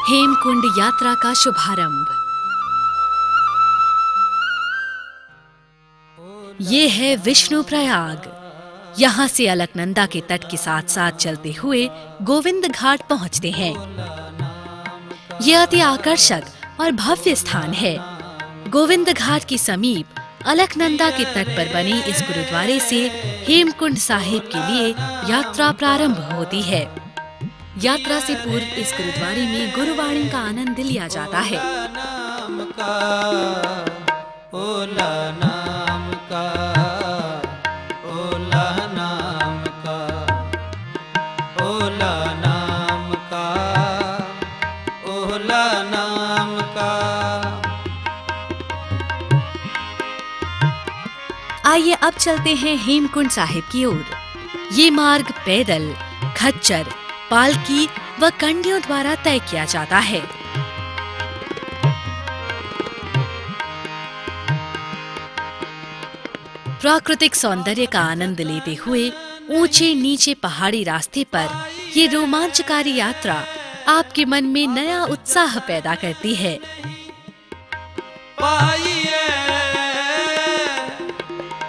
हेमकुंड यात्रा का शुभारंभ। ये है विष्णु प्रयाग। यहाँ से अलकनंदा के तट के साथ साथ चलते हुए गोविंद घाट पहुँचते हैं। ये अति आकर्षक और भव्य स्थान है। गोविंद घाट के समीप अलकनंदा के तट पर बने इस गुरुद्वारे से हेमकुंड साहिब के लिए यात्रा प्रारंभ होती है। यात्रा से पूर्व इस गुरुद्वारे में गुरुवाणी का आनंद लिया जाता है। आइए अब चलते हैं हेमकुंड साहिब की ओर। ये मार्ग पैदल, खच्चर, पालकी व कंडियों द्वारा तय किया जाता है। प्राकृतिक सौंदर्य का आनंद लेते हुए ऊंचे नीचे पहाड़ी रास्ते पर ये रोमांचकारी यात्रा आपके मन में नया उत्साह पैदा करती है।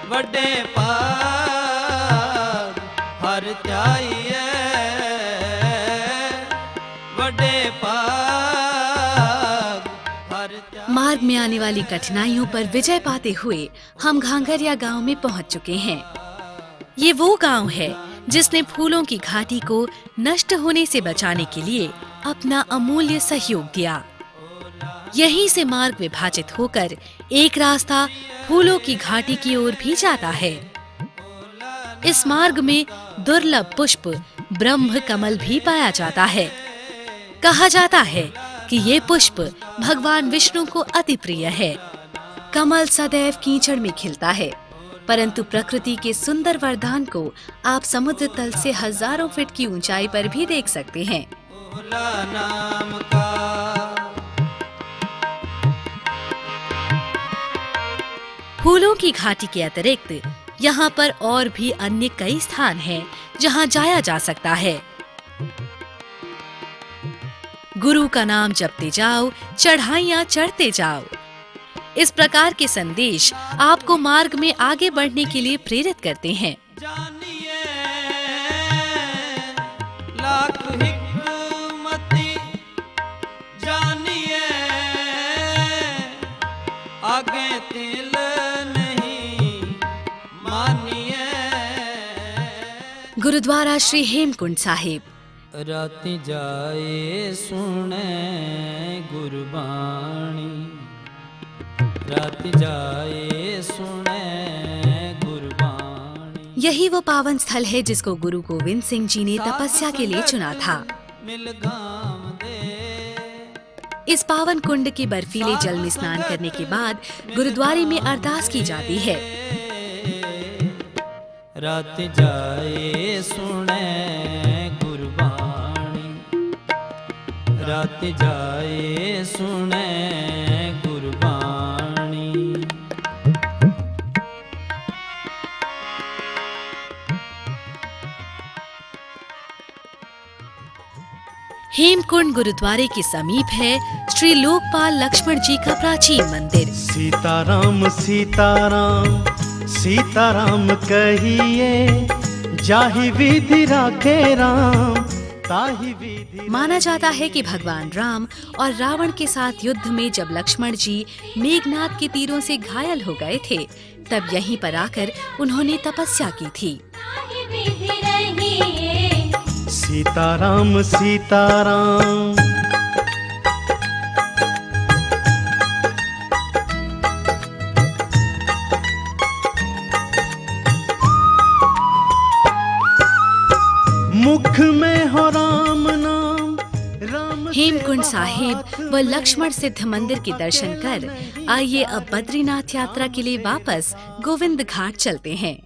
वड्डे पाग हर त्याइए, वड्डे पाग हर त्याइए। मार्ग में आने वाली कठिनाइयों पर विजय पाते हुए हम घांघरिया गांव में पहुंच चुके हैं। ये वो गांव है जिसने फूलों की घाटी को नष्ट होने से बचाने के लिए अपना अमूल्य सहयोग दिया। यहीं से मार्ग विभाजित होकर एक रास्ता फूलों की घाटी की ओर भी जाता है। इस मार्ग में दुर्लभ पुष्प ब्रह्म कमल भी पाया जाता है। कहा जाता है कि ये पुष्प भगवान विष्णु को अति प्रिय है। कमल सदैव कीचड़ में खिलता है, परंतु प्रकृति के सुंदर वरदान को आप समुद्र तल से हजारों फीट की ऊंचाई पर भी देख सकते हैं। फूलों की घाटी के अतिरिक्त यहाँ पर और भी अन्य कई स्थान हैं जहाँ जाया जा सकता है। गुरु का नाम जपते जाओ, चढ़ाइयाँ चढ़ते जाओ। इस प्रकार के संदेश आपको मार्ग में आगे बढ़ने के लिए प्रेरित करते हैं। आगे तिल नहीं मानिए। गुरुद्वारा श्री हेमकुंड साहिब। राति जाए सुने गुरबाणी, राति जाए सुने गुरबाणी। यही वो पावन स्थल है जिसको गुरु गोविंद सिंह जी ने तपस्या के लिए चुना था। इस पावन कुंड के बर्फीले जल में स्नान करने के बाद गुरुद्वारे में अरदास की जाती है। रात जाए सुने गुरबाणी, रात जाए सुने गुरबाणी। हेमकुंड गुरुद्वारे के समीप है श्री लोकपाल लक्ष्मण जी का प्राचीन मंदिर। सीताराम सीताराम सीताराम कहिए, जाहि विधि राखे राम ताहि विधि। माना जाता है कि भगवान राम और रावण के साथ युद्ध में जब लक्ष्मण जी मेघनाद के तीरों से घायल हो गए थे, तब यहीं पर आकर उन्होंने तपस्या की थी। सीताराम सीताराम मुख में हो राम नाम, राम। हेमकुंड साहिब व लक्ष्मण सिद्ध मंदिर के दर्शन कर आइए अब बद्रीनाथ यात्रा के लिए वापस गोविंद घाट चलते हैं।